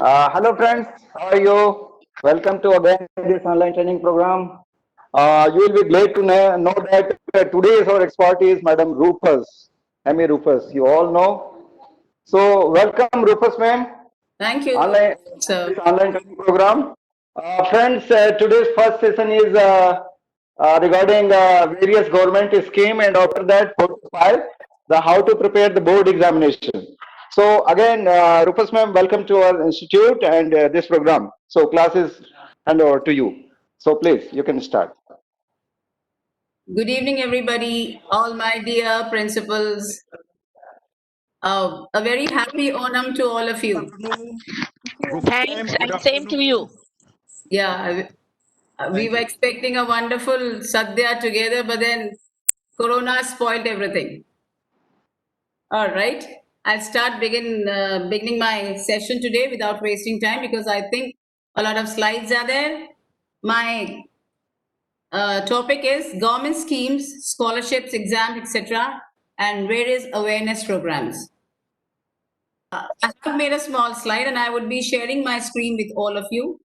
Hello friends, how are you? Welcome to again this online training program. You will be glad to know that today's our expert is Madam Rufus, Amy Rufus. You all know. So welcome Rufus ma'am, Thank you. online So, this online training program. Friends, today's first session is regarding various government scheme, and after that 4 to 5 the how to prepare the board examination. So again, Rufus ma'am, welcome to our institute and this program. So class is hand over to you. So please, you can start. good evening, everybody, all my dear principals. A very happy Onam to all of you. Thanks, and same to you. Yeah, we were expecting a wonderful Sadhya together, but then Corona spoiled everything. All right, I'll start beginning my session today without wasting time because I think a lot of slides are there. My topic is government schemes, scholarships, exams, etc., and various awareness programs. I have made a small slide and I would be sharing my screen with all of you.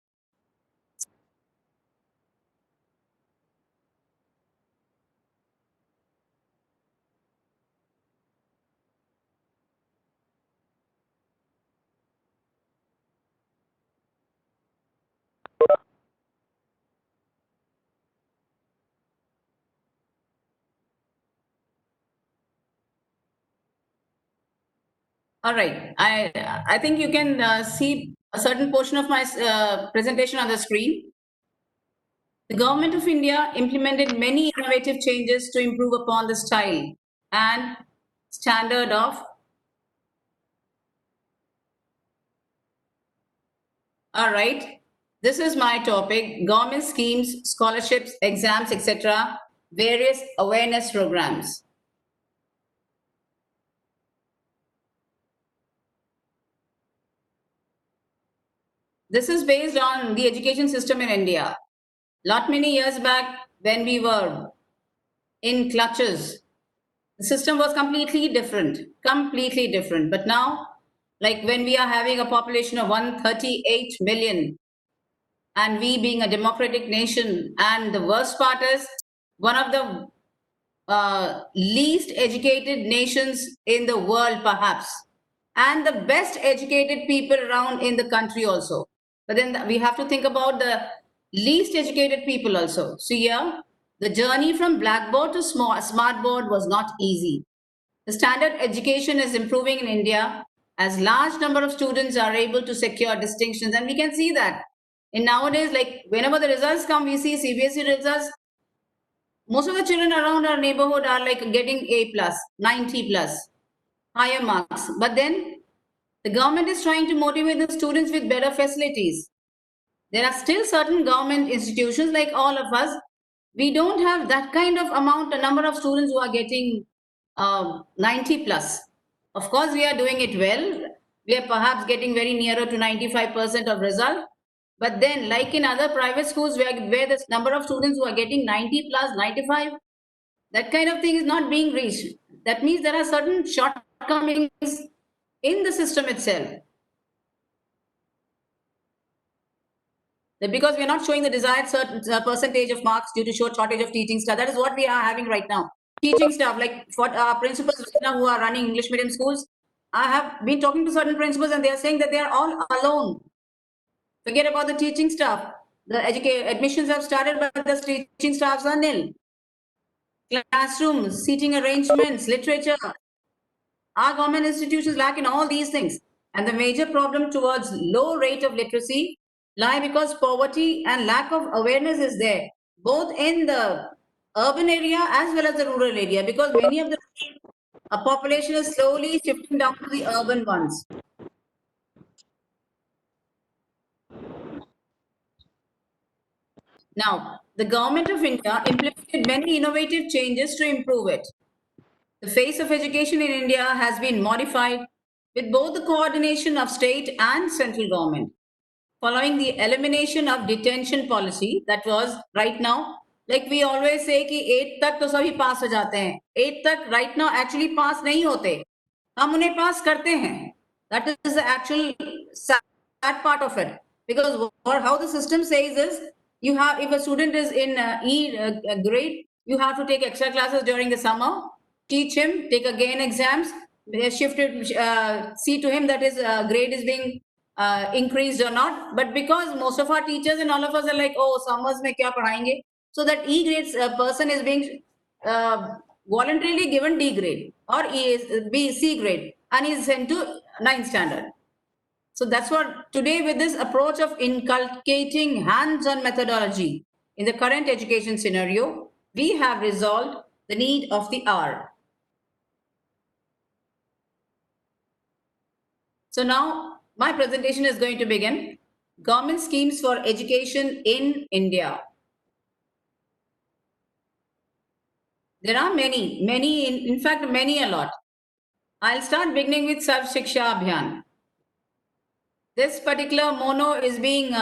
All right, I think you can see a certain portion of my presentation on the screen. The Government of India implemented many innovative changes to improve upon the style and standard of. All right, this is my topic: government schemes, scholarships, exams, etc., various awareness programs. This is based on the education system in India. Lot many years back, when we were in clutches, the system was completely different, completely different. But now, like when we are having a population of 138 million, and we being a democratic nation, and the worst part is one of the least educated nations in the world, perhaps, and the best educated people around in the country also. But then we have to think about the least educated people also. So, yeah, the journey from blackboard to smart board was not easy. The standard education is improving in India as large number of students are able to secure distinctions, and we can see that in nowadays, like whenever the results come, we see CBSE results. Most of the children around our neighborhood are like getting A plus, 90 plus, higher marks. But then the government is trying to motivate the students with better facilities. There are still certain government institutions like all of us. We don't have that kind of amount, a number of students who are getting 90 plus. Of course, we are doing it well. We are perhaps getting very nearer to 95% of result. But then, like in other private schools where the number of students who are getting 90 plus, 95, that kind of thing is not being reached. That means there are certain shortcomings in the system itself. That because we are not showing the desired certain percentage of marks due to shortage of teaching staff. That is what we are having right now. Teaching staff, like for principals right now who are running English medium schools, I have been talking to certain principals and they are saying that they are all alone. Forget about the teaching staff. The admissions have started, but the teaching staffs are nil. Classrooms, seating arrangements, literature. Our government institutions lack in all these things. And the major problem towards low rate of literacy lie because poverty and lack of awareness is there, both in the urban area as well as the rural area, because many of the population is slowly shifting down to the urban ones. Now, the government of India implemented many innovative changes to improve it. The face of education in India has been modified with both the coordination of state and central government. Following the elimination of detention policy, that was right now, like we always say कि 8 तक तो सभी पास हो जाते हैं, 8 तक right now actually पास नहीं होते, हम उन्हें पास करते हैं. That is the actual sad part of it. Because how the system says is, you have, if a student is in grade, you have to take extra classes during the summer, teach him, take again exams, shift it, see to him that his grade is being increased or not. But because most of our teachers and all of us are like, oh, summers mein kya padhayenge, so that E grade person is being voluntarily given D grade or C grade, and is sent to 9th standard. So that's what today, with this approach of inculcating hands-on methodology in the current education scenario, we have resolved the need of the hour. So now my presentation is going to begin. Government schemes for education in India. There are many, in fact, many a lot. I'll start beginning with Sarv Shiksha Abhiyan. This particular mono is being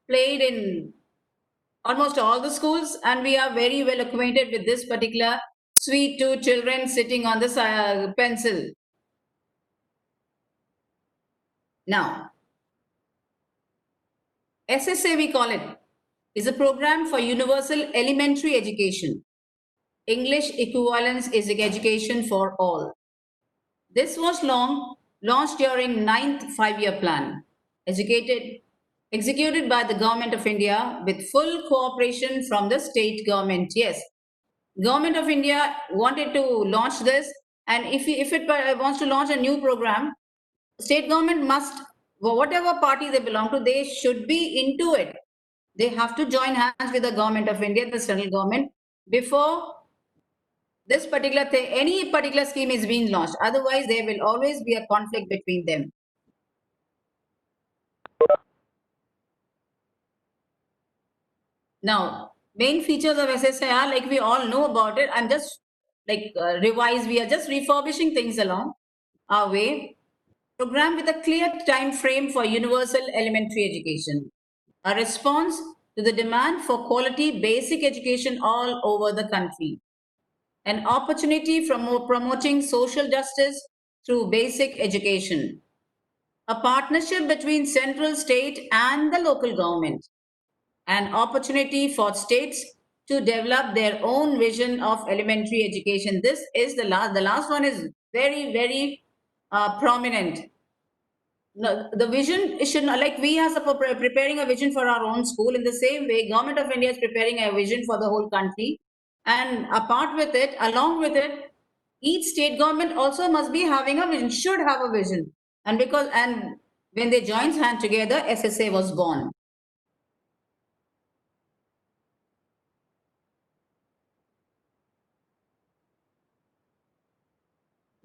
played in almost all the schools, and we are very well acquainted with this particular sweet two children sitting on the pencil. Now, SSA, we call it, is a program for universal elementary education. English equivalence is education for all. This was launched during 9th five-year plan, executed by the Government of India with full cooperation from the state government. Yes, Government of India wanted to launch this, and if it wants to launch a new program, state government must, whatever party they belong to, they should be into it. They have to join hands with the Government of India, the central government, before this particular thing, any particular scheme is being launched. Otherwise, there will always be a conflict between them. Now, main features of SSI are, like we all know about it. I'm just like revise. We are just refurbishing things along our way. Program with a clear time frame for universal elementary education. A response to the demand for quality basic education all over the country. An opportunity from promoting social justice through basic education. A partnership between central, state, and the local government. An opportunity for states to develop their own vision of elementary education. This is the last. The last one is very, very prominent. No, the vision should not, like we are preparing a vision for our own school. In the same way, Government of India is preparing a vision for the whole country, and apart with it, along with it, each state government also must be having a vision, should have a vision. And when they joined hands together, SSA was born.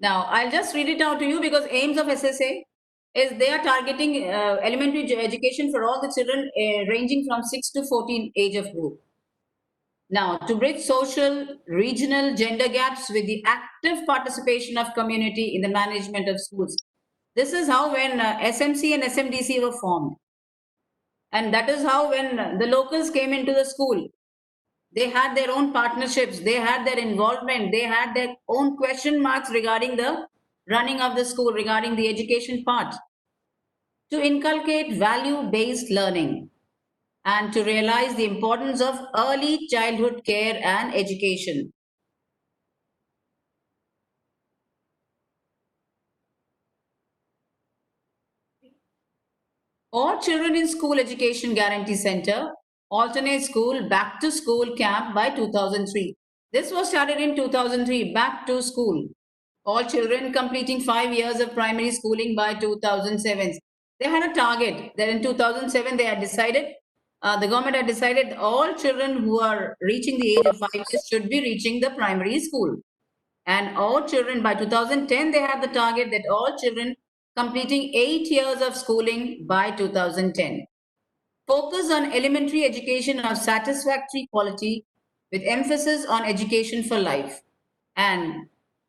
Now, I'll just read it out to you, because aims of SSA is they are targeting elementary education for all the children ranging from 6 to 14 age of group. Now, to bridge social, regional, gender gaps with the active participation of community in the management of schools. This is how when SMC and SMDC were formed. And that is how when the locals came into the school, they had their own partnerships, they had their involvement, they had their own question marks regarding the running of the school, regarding the education part. To inculcate value-based learning and to realize the importance of early childhood care and education. All Children in School Education Guarantee Center, Alternate School, Back to School Camp by 2003. This was started in 2003, Back to School. All children completing 5 years of primary schooling by 2007. They had a target that in 2007 they had decided, the government had decided all children who are reaching the age of 5 years should be reaching the primary school. And all children, by 2010, they had the target that all children completing 8 years of schooling by 2010. Focus on elementary education of satisfactory quality with emphasis on education for life and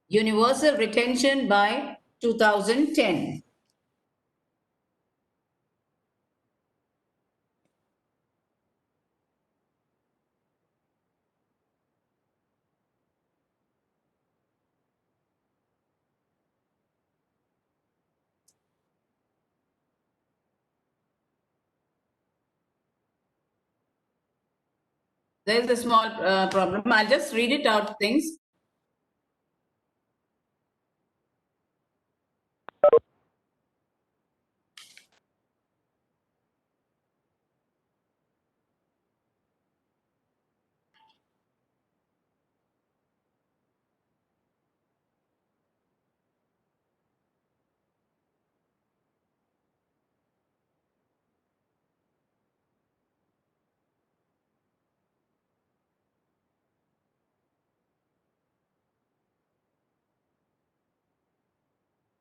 universal retention by 2010. There is a small problem. I'll just read it out things.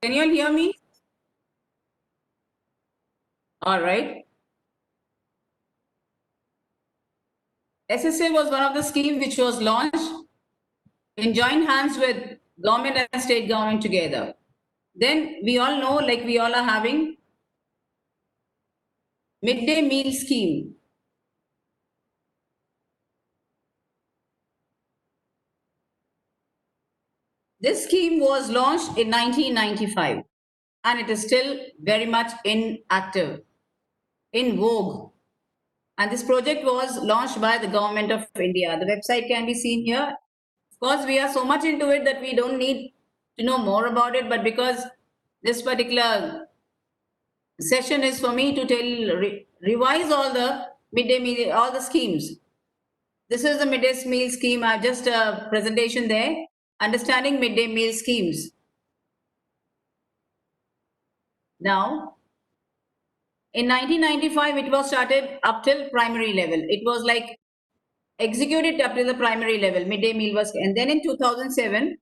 Can you all hear me? All right. SSA was one of the schemes which was launched in joint hands with government and state government together. Then we all know, like we all are having midday meal scheme. This scheme was launched in 1995 and it is still very much inactive, in vogue. And this project was launched by the government of India. The website can be seen here. Of course, we are so much into it that we don't need to know more about it, but because this particular session is for me to revise all the midday meal, all the schemes. This is the midday meal scheme. I have just a presentation there, understanding midday meal schemes. Now, in 1995, it was started up till primary level. It was like executed up to the primary level. Midday meal was, and then in 2007,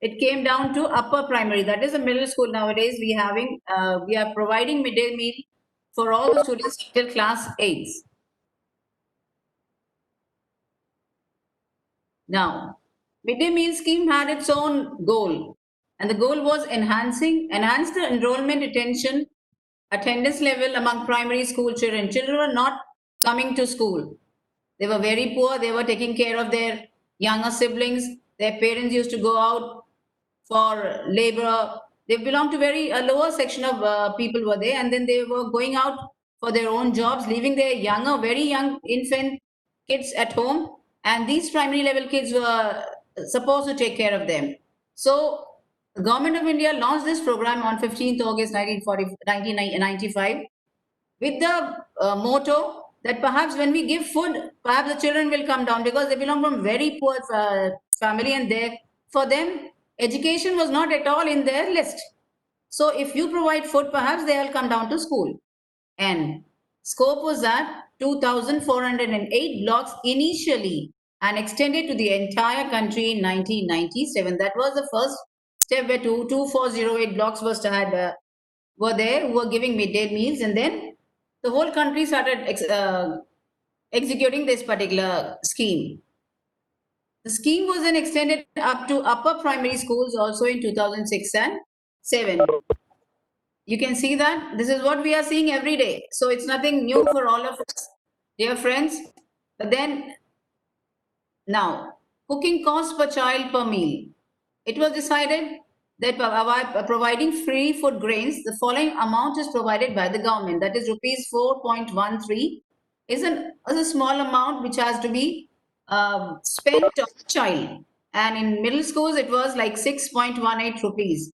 it came down to upper primary. That is a middle school nowadays. We are providing midday meal for all the students till class 8. Now, midday meal scheme had its own goal, and the goal was enhance the enrollment attendance level among primary school children. Children were not coming to school. They were very poor. They were taking care of their younger siblings. Their parents used to go out for labor. They belonged to a lower section of people were there, and then they were going out for their own jobs, leaving their very young infant kids at home. And these primary level kids were supposed to take care of them. So the government of India launched this program on 15th August 1995 with the motto that perhaps when we give food, perhaps the children will come down because they belong from very poor family, and for them education was not at all in their list. So if you provide food, perhaps they will come down to school. And scope was that 2,408 blocks initially and extended to the entire country in 1997. That was the first step where 2,408 blocks were there who were giving midday meals, and then the whole country started executing this particular scheme. The scheme was then extended up to upper primary schools also in 2006 and 7. You can see that this is what we are seeing every day. So it's nothing new for all of us, dear friends. But then now, cooking cost per child per meal. It was decided that by providing free food grains, the following amount is provided by the government. That is rupees 4.13 is a small amount which has to be spent on a child. And in middle schools, it was like 6.18 rupees.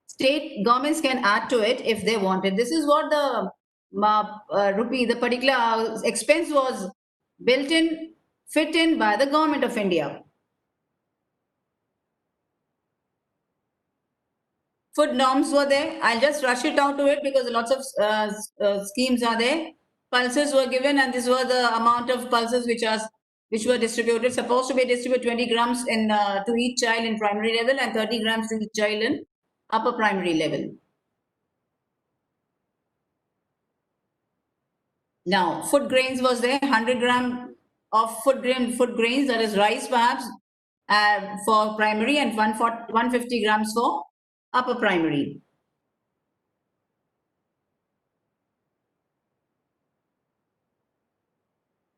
State governments can add to it if they wanted. This is what the rupee, the particular expense was fit in by the government of India. Food norms were there. I'll just rush it out to it because lots of schemes are there. Pulses were given, and this was the amount of pulses which were distributed. Supposed to be distributed 20 grams to each child in primary level and 30 grams to each child in upper primary level. Now, food grains was there. 100 gram of food grains, that is rice perhaps, for primary, and 150 grams for upper primary.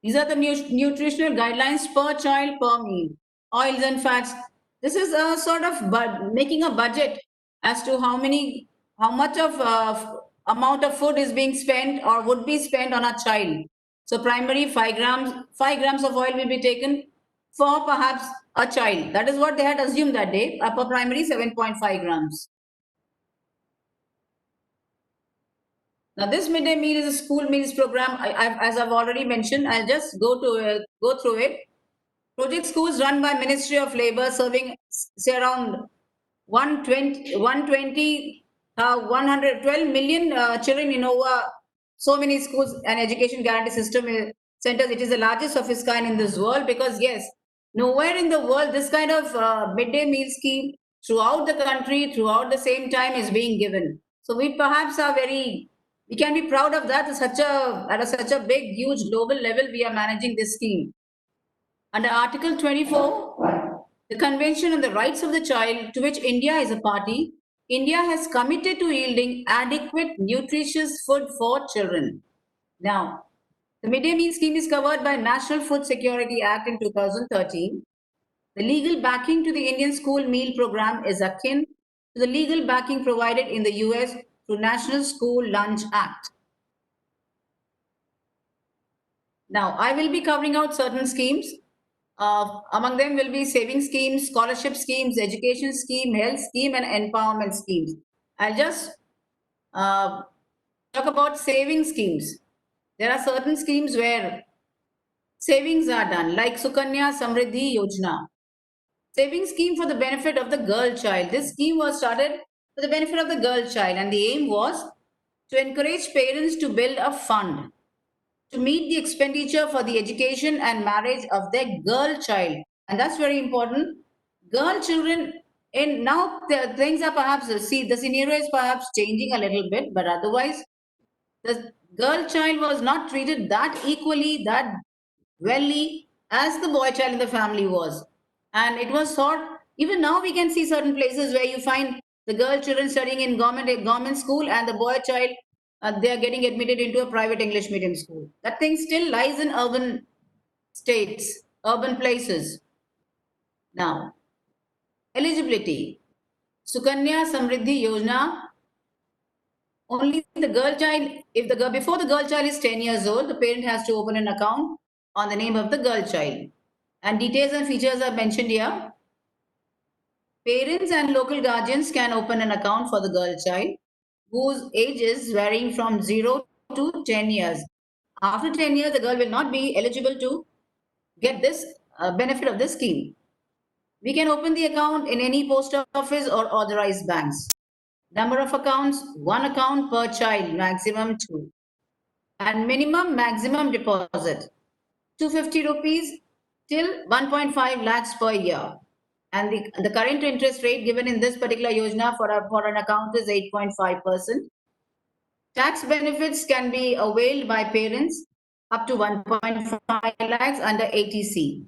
These are the nutritional guidelines per child per meal. Oils and fats. This is a sort of making a budget as to how much of amount of food is being spent or would be spent on a child. So primary 5 grams of oil will be taken for perhaps a child. That is what they had assumed that day. Upper primary 7.5 grams. Now this midday meal is a school meals program. As I've already mentioned, I'll just go through it. Project schools run by Ministry of Labor, serving say around 112 million children in over so many schools and education guarantee system centers. It is the largest of its kind in this world, because yes, nowhere in the world this kind of midday meal scheme throughout the country, throughout the same time is being given. So we perhaps are we can be proud of that. Such a big, huge global level, we are managing this scheme. Under Article 24, the Convention on the Rights of the Child, to which India is a party, India has committed to yielding adequate, nutritious food for children. Now, the midday meal scheme is covered by National Food Security Act in 2013. The legal backing to the Indian school meal program is akin to the legal backing provided in the US through National School Lunch Act. Now, I will be covering out certain schemes. Among them will be saving schemes, scholarship schemes, education scheme, health scheme, and empowerment schemes. I'll just talk about saving schemes. There are certain schemes where savings are done, like Sukanya Samriddhi Yojana. Saving scheme for the benefit of the girl child. This scheme was started for the benefit of the girl child, and the aim was to encourage parents to build a fund to meet the expenditure for the education and marriage of their girl child. And that's very important. Girl children, in now the things are perhaps, see, the scenario is perhaps changing a little bit, but otherwise, the girl child was not treated that equally, that wellly as the boy child in the family was. And it was thought, even now we can see certain places where you find the girl children studying in government school, and the boy child, they are getting admitted into a private English medium school. That thing still lies in urban states, urban places. Now, eligibility. Sukanya Samriddhi Yojana, only the girl child, if the girl, before the girl child is 10 years old, the parent has to open an account on the name of the girl child. And details and features are mentioned here. Parents and local guardians can open an account for the girl child, whose age is varying from 0 to 10 years. After 10 years, the girl will not be eligible to get this benefit of this scheme. We can open the account in any post office or authorized banks. Number of accounts, one account per child, maximum two. And minimum maximum deposit, 250 rupees till 1.5 lakhs per year. And the current interest rate given in this particular yojana for an account is 8.5%. Tax benefits can be availed by parents up to 1.5 lakhs under ATC.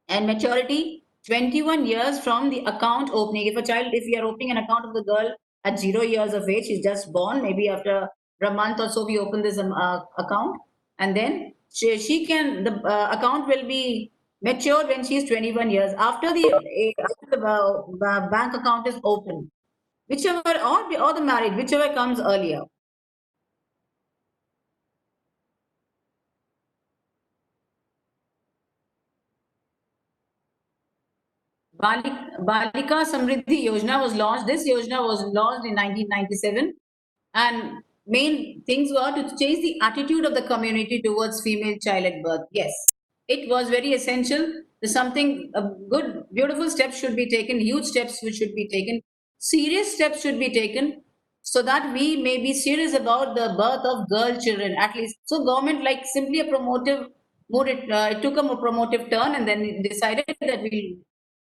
And maturity, 21 years from the account opening. If we are opening an account of the girl at 0 years of age, she's just born, maybe after a month or so we open this account, and then she can, the account will be matured when she's 21 years after the bank account is open, whichever, or the marriage, whichever comes earlier. Balika Samriddhi Yojana was launched. This Yojana was launched in 1997, and main things were to change the attitude of the community towards female child at birth. Yes, it was very essential. There's something, good, beautiful steps should be taken, huge steps which should be taken, serious steps should be taken, so that we may be serious about the birth of girl children at least. So government, like simply a promotive mood, it took a promotive turn, and then it decided that we'll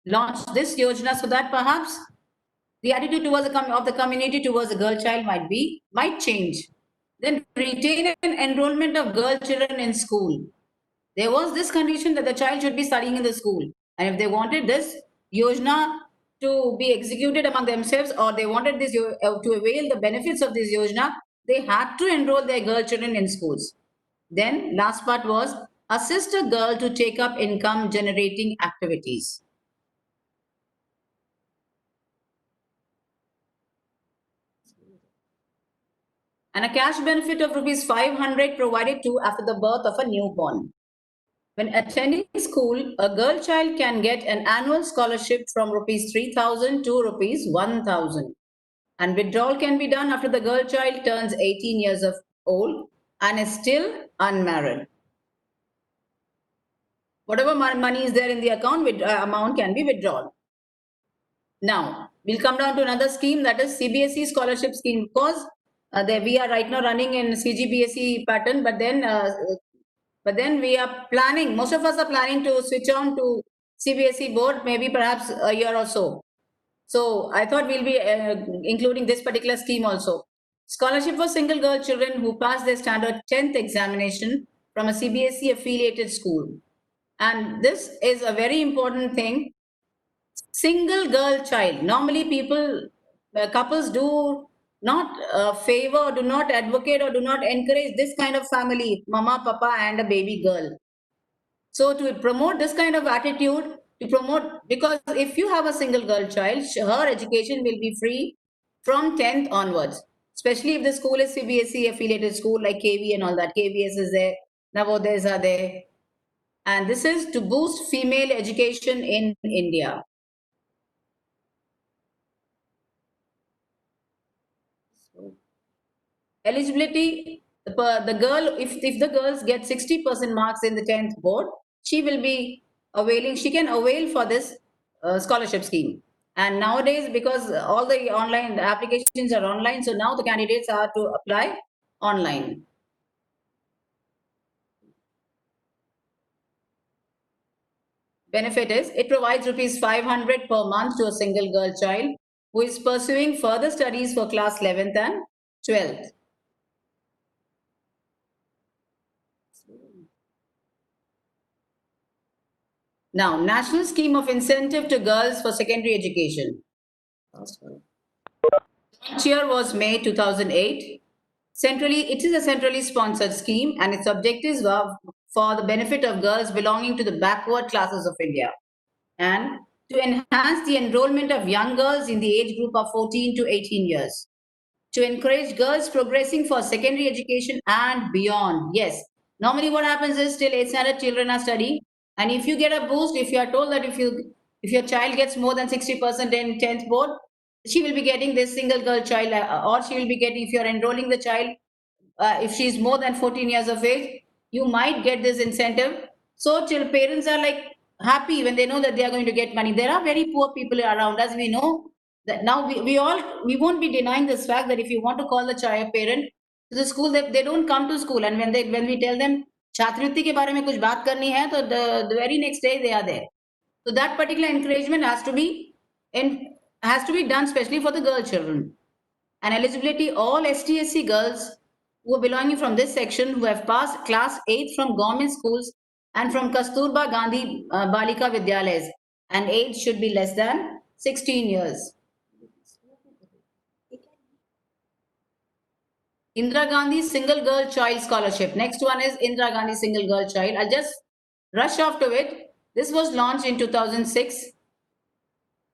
launch this yojana so that perhaps the attitude towards of the community towards the girl child might change. Then retain an enrollment of girl children in school. There was this condition that the child should be studying in the school, and if they wanted this yojana to be executed among themselves, or they wanted this to avail the benefits of this yojana, they had to enroll their girl children in schools. Then last part was assist a girl to take up income generating activities. and a cash benefit of rupees 500 provided to after the birth of a newborn. When attending school, a girl child can get an annual scholarship from rupees 3,000 to rupees 1,000. And withdrawal can be done after the girl child turns 18 years of old and is still unmarried. Whatever money is there in the account, amount can be withdrawn. Now, we'll come down to another scheme, that is CBSE scholarship scheme, because we are right now running in CGBSE pattern, but then we are planning, most of us are planning to switch on to CBSE board, maybe perhaps a year or so. So I thought we'll be including this particular scheme also. Scholarship for single girl children who pass their standard 10th examination from a CBSE affiliated school. And this is a very important thing. Single girl child. Normally couples do not favor, do not advocate or do not encourage this kind of family, mama, papa and a baby girl. So to promote this kind of attitude, because if you have a single girl child, her education will be free from 10th onwards, especially if the school is CBSE affiliated school like KV and all that. KVS is there, Navodayas are there. And this is to boost female education in India. Eligibility, the girl, if the girls get 60% marks in the 10th board, she can avail for this scholarship scheme. And nowadays, because all the applications are online, so now the candidates are to apply online. Benefit is, it provides rupees 500 per month to a single girl child who is pursuing further studies for class 11th and 12th. Now, National Scheme of Incentive to Girls for Secondary Education. Launch year was May 2008. It is a centrally sponsored scheme and its objectives were for the benefit of girls belonging to the backward classes of India and to enhance the enrollment of young girls in the age group of 14 to 18 years, to encourage girls progressing for secondary education and beyond. Yes, normally what happens is till 8th standard children are studying, and if you get a boost, if you are told that if your child gets more than 60% in 10th board, she will be getting this single girl child, or she will be getting, if you are enrolling the child, if she is more than 14 years of age, you might get this incentive. So till parents are like happy when they know that they are going to get money. There are very poor people around us. We know that now we won't be denying this fact that if you want to call the child parent to the school, they don't come to school. And when we tell them छात्रवृत्ति के बारे में कुछ बात करनी है, तो the very next day they are there. So that particular encouragement has to be done especially for the girl children. And eligibility, all ST/SC girls who are belonging from this section who have passed class 8 from government schools and from Kasturba Gandhi Balika Vidyalayas, and age should be less than 16 years. Indira Gandhi Single Girl Child Scholarship. Next one is Indira Gandhi Single Girl Child. I'll just rush off to it. This was launched in 2006.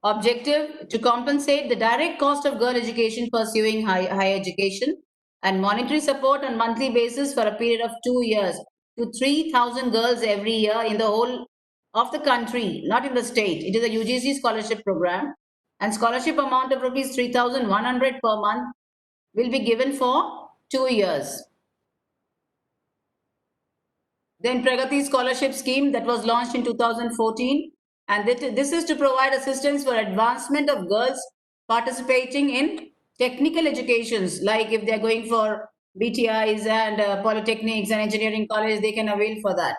Objective, to compensate the direct cost of girl education pursuing higher education and monetary support on monthly basis for a period of 2 years to 3,000 girls every year in the whole of the country, not in the state. It is a UGC scholarship program, and scholarship amount of rupees 3,100 per month will be given for 2 years. Then Pragati Scholarship Scheme that was launched in 2014, and this is to provide assistance for advancement of girls participating in technical educations, like if they're going for BTIs and polytechnics and engineering college, they can avail for that.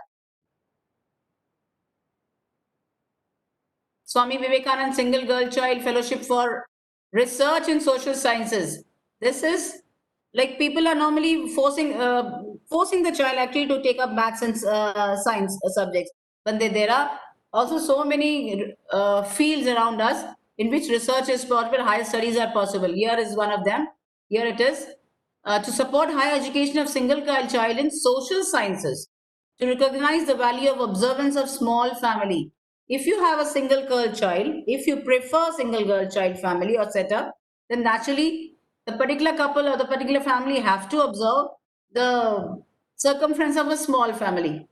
Swami Vivekanand Single Girl Child Fellowship for Research in Social Sciences. This is like people are normally forcing the child actually to take up maths and science subjects. But there are also so many fields around us in which research is possible, higher studies are possible. Here is one of them. Here it is. To support higher education of single girl child in social sciences, to recognize the value of observance of small family. If you have a single girl child, if you prefer single girl child family or setup, then naturally the particular couple or the particular family have to observe the circumference of a small family,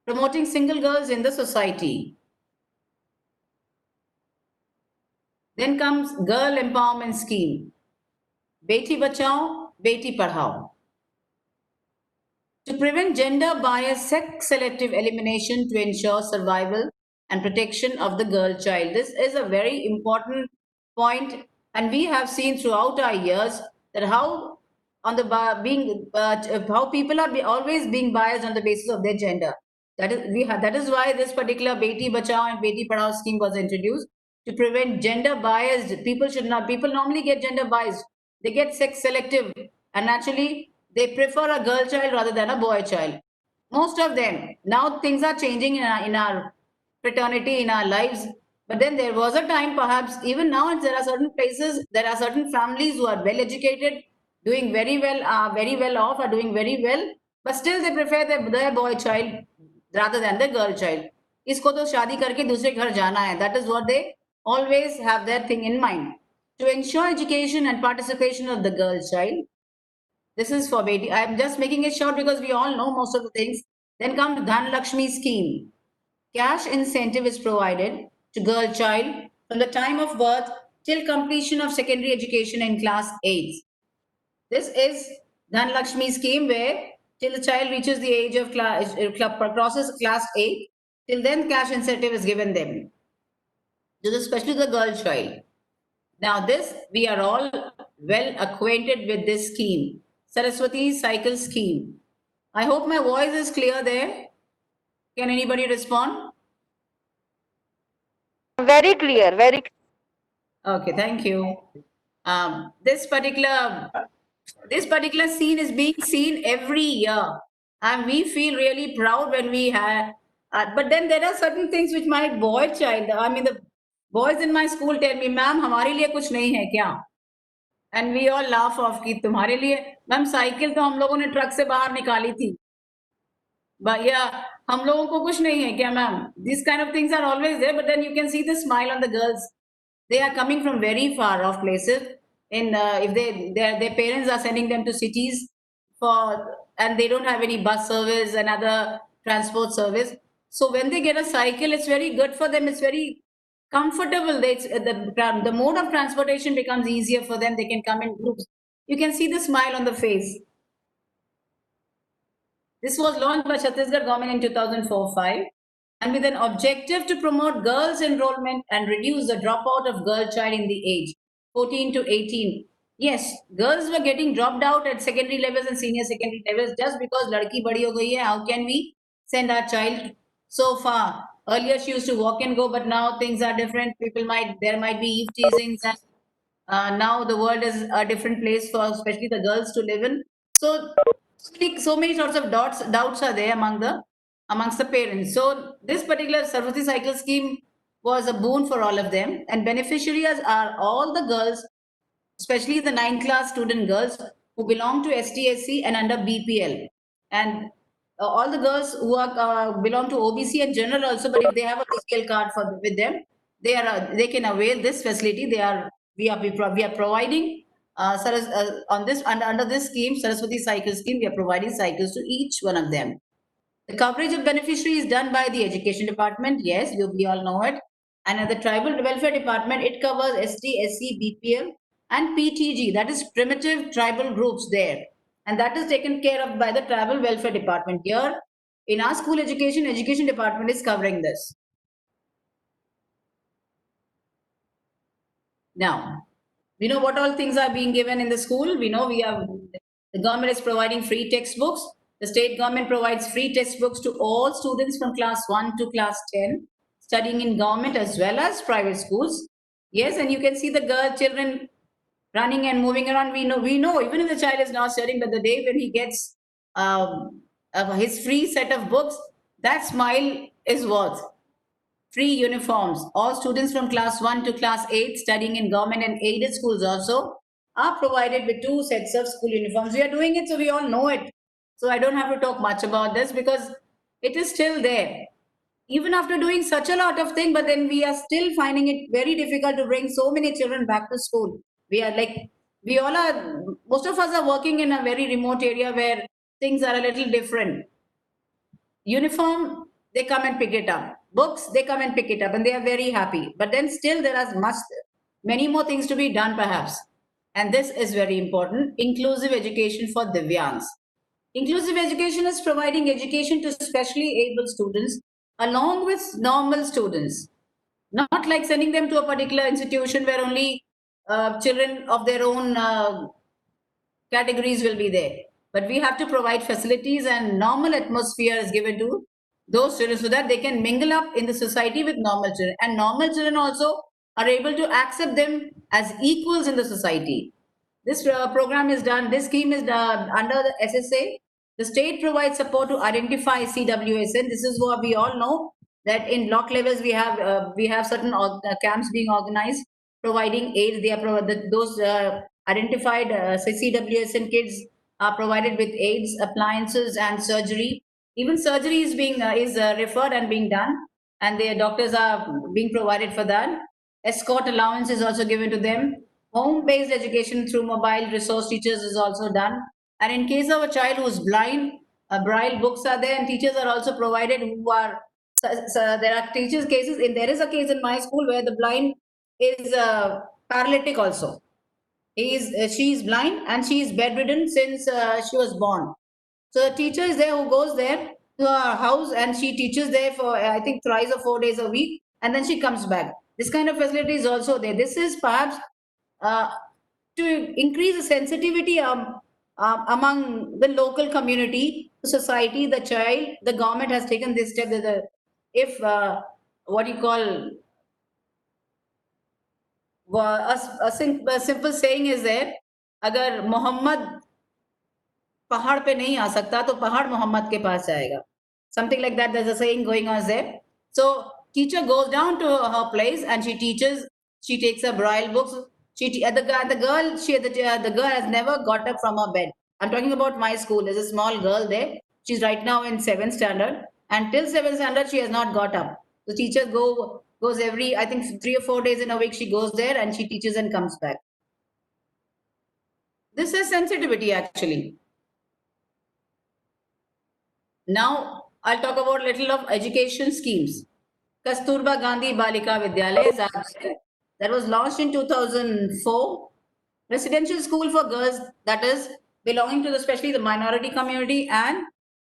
promoting single girls in the society. Then comes Girl Empowerment Scheme, Beti Bachao, Beti Padhao. To prevent gender bias, sex selective elimination to ensure survival and protection of the girl child. This is a very important point, and we have seen throughout our years that how on the how people are always being biased on the basis of their gender. That is why this particular Beti Bachao and Beti Padhao scheme was introduced to prevent gender biased. People normally get gender biased. They get sex selective, and naturally they prefer a girl child rather than a boy child. Most of them. Now things are changing in our fraternity, in our lives. But then there was a time, perhaps even now, there are certain places, there are certain families who are well educated, doing very well, are very well off, are doing very well, but still they prefer their boy child rather than the girl child. इसको तो शादी करके दूसरे घर जाना है. That is what they always have their thing in mind. To ensure education and participation of the girl child, this is for Beti. I'm just making it short because we all know most of the things. Then comes Dhan Lakshmi scheme. Cash incentive is provided to girl child from the time of birth till completion of secondary education in class 8. This is Dhan Lakshmi scheme where till the child reaches the age of crosses class 8, till then cash incentive is given them. Especially the girl child. Now this, we are all well acquainted with this scheme. Saraswati Cycle Scheme. I hope my voice is clear there. Can anybody respond? Very clear, very Okay, thank you. This particular scene is being seen every year, and we feel really proud when we have. But then there are certain things which my boy child, I mean the boys in my school tell me, "Ma'am, हमारे लिए कुछ नहीं है क्या?" And we all laugh off कि तुम्हारे लिए, ma'am cycle तो हम लोगों ने ट्रक से बाहर निकाली थी. भैया हम लोगों को कुछ नहीं है क्या ma'am? These kind of things are always there, but then you can see the smile on the girls. They are coming from very far off places. If their parents are sending them to cities and they don't have any bus service and other transport service. So when they get a cycle, it's very good for them. It's very comfortable. The mode of transportation becomes easier for them. They can come in groups. You can see the smile on the face. This was launched by Chhattisgarh government in 2004-5 and with an objective to promote girls' enrollment and reduce the dropout of girl child in the age 14 to 18. Yes, girls were getting dropped out at secondary levels and senior secondary levels just because ladki badi ho gayi hai. How can we send our child so far? Earlier she used to walk and go, but now things are different. There might be eve teasings, and now the world is a different place for especially the girls to live in. So many sorts of doubts are there amongst the parents. So this particular Sarvati Cycle scheme was a boon for all of them, and beneficiaries are all the girls, especially the 9th class student girls who belong to STSC and under BPL, and all the girls who are belong to OBC and general also. But if they have a BPL card with them, they can avail this facility. We are providing under this scheme, Saraswati Cycle Scheme, we are providing cycles to each one of them. The coverage of beneficiary is done by the Education Department. Yes, we all know it. And at the Tribal Welfare Department, it covers ST, SC, BPL, and PTG. That is primitive tribal groups there, and that is taken care of by the Tribal Welfare Department. Here, in our school Education Department is covering this. Now, we know what all things are being given in the school. We know the government is providing free textbooks. The state government provides free textbooks to all students from class 1 to class 10, studying in government as well as private schools. Yes, and you can see the children running and moving around. We know, even if the child is not studying, but the day when he gets his free set of books, that smile is worth. Free uniforms. All students from class 1 to class 8 studying in government and aided schools also are provided with 2 sets of school uniforms. We are doing it, so we all know it. So I don't have to talk much about this because it is still there. Even after doing such a lot of things, but then we are still finding it very difficult to bring so many children back to school. We are like, we all are, most of us are working in a very remote area where things are a little different. Uniform, they come and pick it up. Books, they come and pick it up, and they are very happy. But then still there are many more things to be done perhaps. And this is very important. Inclusive education for Divyangs. Inclusive education is providing education to specially able students along with normal students. Not like sending them to a particular institution where only children of their own categories will be there. But we have to provide facilities and normal atmosphere is given to those children so that they can mingle up in the society with normal children. And normal children also are able to accept them as equals in the society. This program is done, this scheme is done under the SSA. The state provides support to identify CWSN. This is what we all know that in block levels we have certain camps being organized providing aid. They are those identified CWSN kids are provided with aids, appliances, and surgery. Even surgery is being referred and being done, and their doctors are being provided for that. Escort allowance is also given to them. Home-based education through mobile resource teachers is also done. And in case of a child who's blind, braille books are there, and teachers are also provided who are. So there are teachers cases. There is a case in my school where the blind is paralytic also. She is blind and she is bedridden since she was born. So a teacher is there who goes there to her house and she teaches there for I think thrice or 4 days a week, and then she comes back. This kind of facility is also there. This is perhaps uh, to increase the sensitivity among the local community, the society, the child. The government has taken this step that if what you call a simple saying is there, अगर मोहम्मद पहाड़ पे नहीं आ सकता तो पहाड़ मोहम्मद के पास आएगा. Something like that. There's a saying going on there. So teacher goes down to her place and she teaches. She takes her braille books. The girl has never got up from her bed. I'm talking about my school. There's a small girl there. She's right now in 7th standard, and till 7th standard she has not got up. The teacher goes every I think 3 or 4 days in a week. She goes there and she teaches and comes back. This is sensitivity actually. Now, I'll talk about a little of education schemes. Kasturba Gandhi Balika Vidyalaya is that was launched in 2004. Residential school for girls, that is belonging to especially the minority community and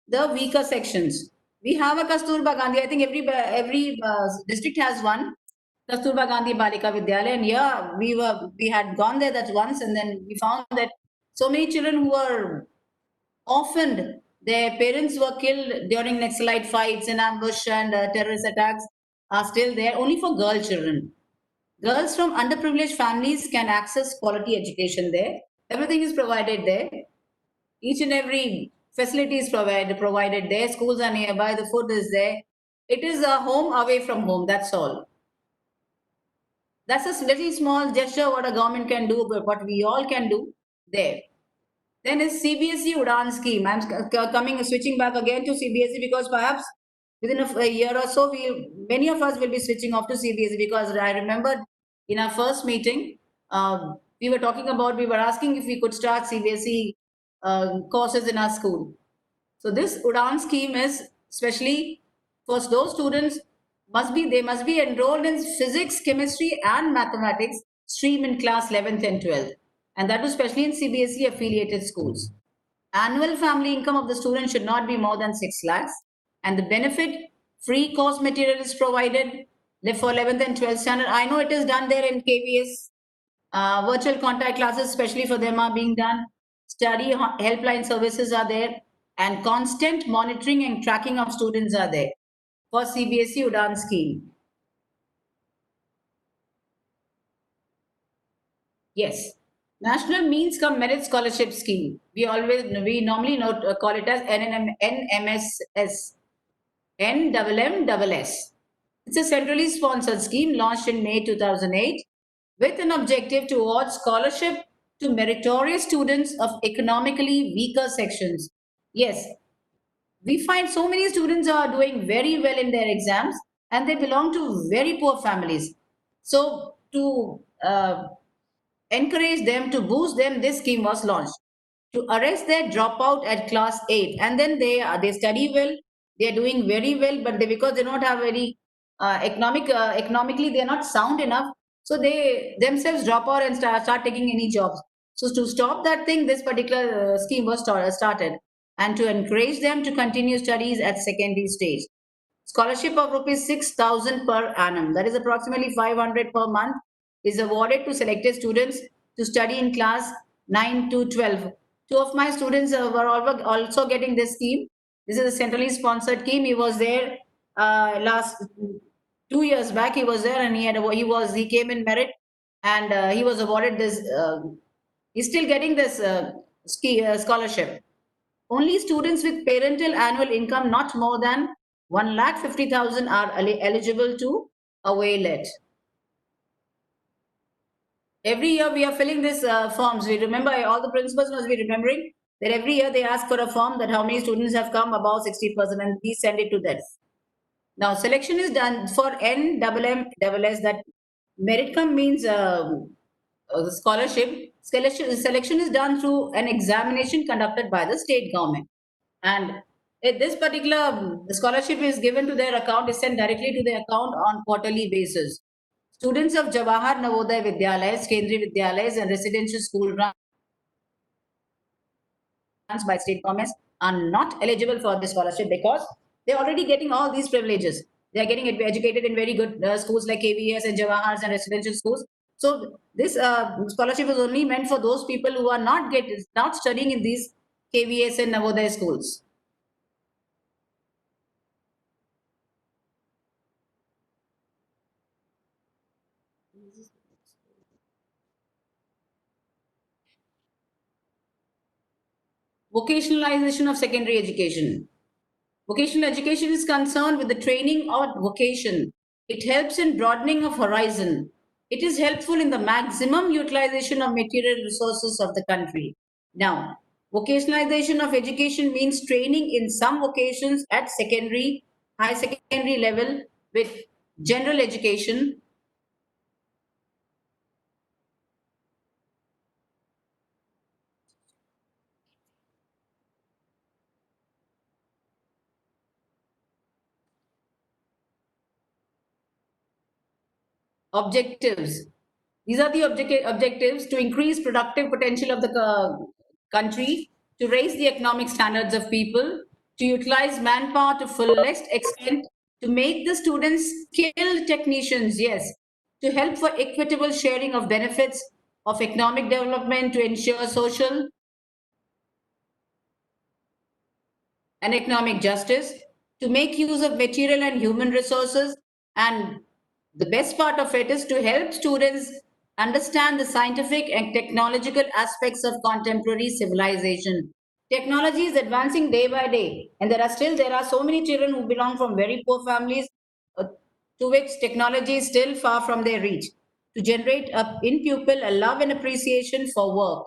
the weaker sections. We have a Kasturba Gandhi. I think every district has one. Kasturba Gandhi Balika Vidyalaya, and yeah, we had gone there that once, and then we found that so many children who were orphaned, their parents were killed during Naxalite fights and ambush and terrorist attacks are still there, only for girl children. Girls from underprivileged families can access quality education there. Everything is provided there. Each and every facility is provided there. Schools are nearby. The food is there. It is a home away from home. That's all. That's a little small gesture what a government can do, but what we all can do there. Then is CBSE Udan scheme. I'm switching back again to CBSE because perhaps within a year or so, many of us will be switching off to CBSE, because I remember in our first meeting, we were asking if we could start CBSE courses in our school. So this Udan scheme is especially for those students they must be enrolled in physics, chemistry, and mathematics stream in class 11th and 12th, and that was especially in CBSE affiliated schools. Annual family income of the student should not be more than 6 lakhs, and the benefit free course material is provided for 11th and 12th standard. I know it is done there in KVS. Virtual contact classes, especially for them, are being done. Study helpline services are there, and constant monitoring and tracking of students are there for CBSE Udan scheme. Yes, National Means Cum Merit Scholarship Scheme. We normally call it as NMSS, NMMSS. It's a centrally sponsored scheme launched in May 2008 with an objective to award scholarship to meritorious students of economically weaker sections. Yes, we find so many students are doing very well in their exams and they belong to very poor families. So to encourage them, to boost them, this scheme was launched to arrest their dropout at class 8. And then they study well, they are doing very well, but because they don't have very economically they are not sound enough, so they themselves drop out and start taking any jobs. So to stop that thing, this particular scheme was started, and to encourage them to continue studies at secondary stage. Scholarship of rupees 6,000 per annum, that is approximately 500 per month, is awarded to selected students to study in class 9 to 12. Two of my students were also getting this scheme. This is a centrally sponsored scheme. He was there last 2 years back. He was there, and he came in merit, and he was awarded this. He's still getting this scholarship. Only students with parental annual income not more than 1,50,000 are eligible to avail it. Every year we are filling these forms. We remember, all the principals must be remembering that every year they ask for a form that how many students have come above 60%, and we send it to them. Now selection is done for NMMS, that merit come means scholarship. Selection is done through an examination conducted by the state government. And this particular scholarship is given to their account, is sent directly to their account on quarterly basis. Students of Jawahar Navodaya Vidyalayas, Kendriya Vidyalayas, and residential school runs by state governments are not eligible for this scholarship because they're already getting all these privileges. They are getting educated in very good schools like KVS and Jawahars and residential schools. So this scholarship is only meant for those people who are not studying in these KVS and Navodaya schools. Vocationalization of secondary education. Vocational education is concerned with the training or vocation. It helps in broadening of horizon. It is helpful in the maximum utilization of material resources of the country. Now, vocationalization of education means training in some vocations at secondary, high secondary level with general education. Objectives. These are the objectives: to increase productive potential of the country, to raise the economic standards of people, to utilize manpower to fullest extent, to make the students skilled technicians, yes, to help for equitable sharing of benefits of economic development, to ensure social and economic justice, to make use of material and human resources, and the best part of it is to help students understand the scientific and technological aspects of contemporary civilization. Technology is advancing day by day, and there are so many children who belong from very poor families to which technology is still far from their reach. To generate in pupil a love and appreciation for work.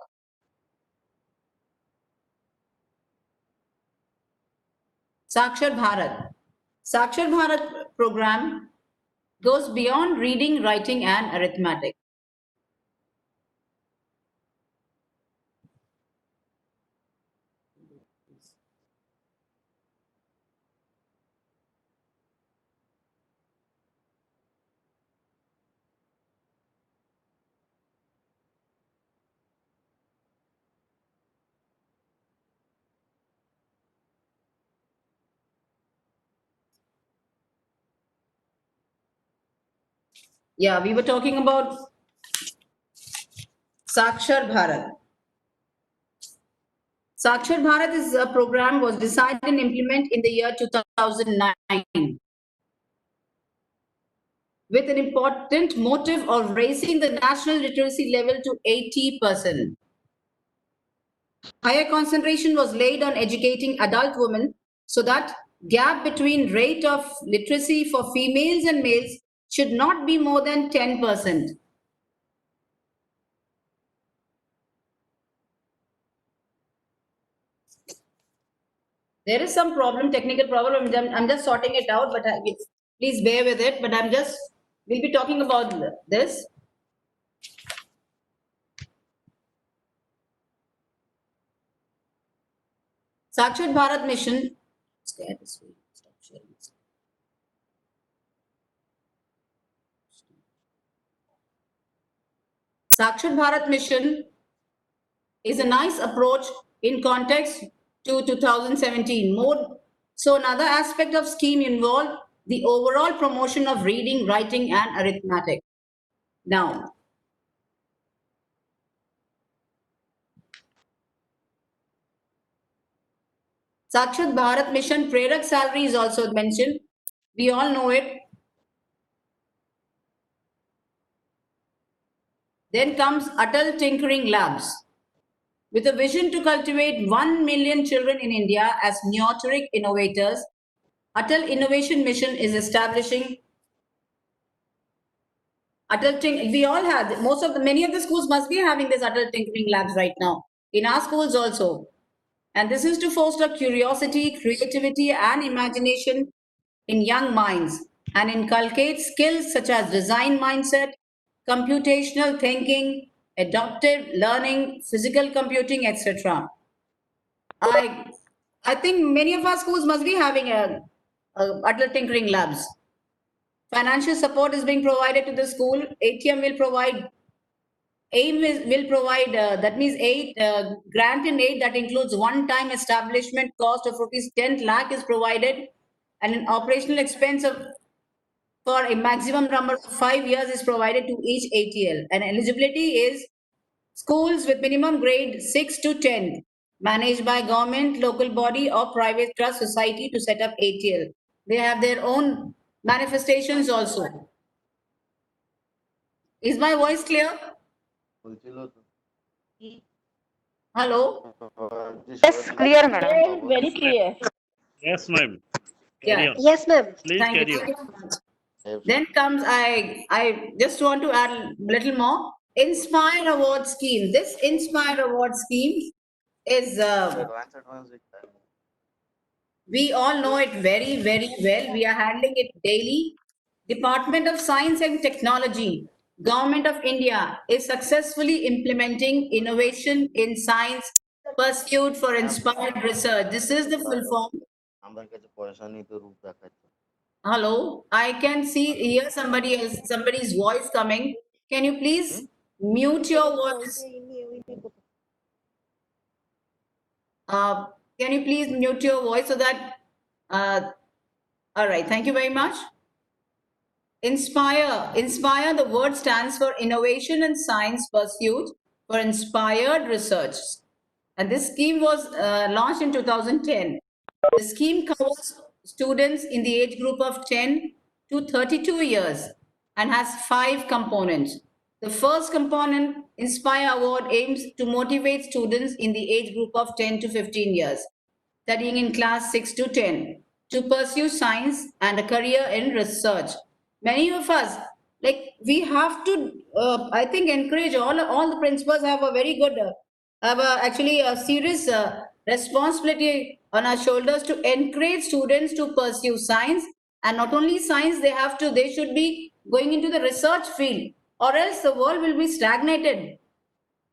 Sakshar Bharat. Sakshar Bharat program goes beyond reading, writing, and arithmetic. Yeah, we were talking about Sakshar Bharat. Sakshar Bharat is a program was designed and implemented in the year 2009 with an important motive of raising the national literacy level to 80%. Higher concentration was laid on educating adult women so that gap between rate of literacy for females and males should not be more than 10%. There is some problem, technical problem. I'm just sorting it out, but please bear with it. But we'll be talking about this. Sakshat Bharat Mission. Stay this way. Stop sharing this. Sakshat Bharat Mission is a nice approach in context to 2017. More so, another aspect of scheme involved the overall promotion of reading, writing, and arithmetic. Now, Sakshat Bharat Mission Prerak salary is also mentioned. We all know it. Then comes Atal Tinkering Labs. With a vision to cultivate 1 million children in India as neoteric innovators, Atal Innovation Mission is establishing Atal Tink. We all have many of the schools must be having this Atal Tinkering Labs right now. In our schools also. And this is to foster curiosity, creativity, and imagination in young minds and inculcate skills such as design mindset, computational thinking, adaptive learning, physical computing, etc. I I think many of our schools must be having a Atal Tinkering Labs. Financial support is being provided to the school. ATM will provide will provide, that means grant in aid that includes one-time establishment cost of rupees 10 lakh is provided and an operational expense of for a maximum number of 5 years is provided to each ATL. And eligibility is schools with minimum grade 6 to 10 managed by government, local body or private trust society to set up ATL. They have their own manifestations also. Is my voice clear? Hello? Yes, clear, madam. Yes, very clear. Yes, ma'am. Yeah. Carry on. Yes, ma'am. Please Thank you. carry Thank on. you so much. Then comes I just want to add a little more. Inspire Award Scheme. This Inspire Award Scheme is we all know it very, very well. We are handling it daily. Department of Science and Technology, Government of India is successfully implementing innovation in science pursued for inspired research. This is the full form. Hello, I can hear somebody's voice coming. Can you please mute your voice? Can you please mute your voice so that, all right, thank you very much. Inspire, the word stands for innovation and science pursuit for inspired research. And this scheme was launched in 2010. The scheme covers students in the age group of 10 to 32 years and has 5 components. The first component, Inspire Award, aims to motivate students in the age group of 10 to 15 years, studying in class 6 to 10, to pursue science and a career in research. Many of us, like we have to, I think, encourage all the principals have a very good, actually a serious responsibility on our shoulders to encourage students to pursue science, and not only science, they should be going into the research field, or else the world will be stagnated.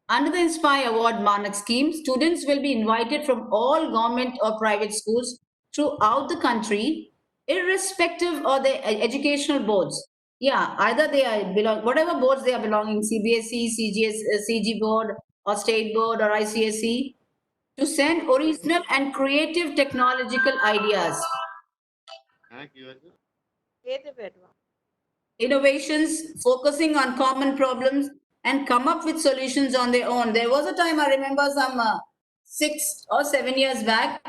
Under the Inspire Award Manak scheme, students will be invited from all government or private schools throughout the country, irrespective of the educational boards. Yeah, either they are whatever boards they are belonging, CBSE, CGS, CG board, or state board, or ICSE, to send original and creative technological ideas, innovations, focusing on common problems, and come up with solutions on their own. There was a time I remember some 6 or 7 years back,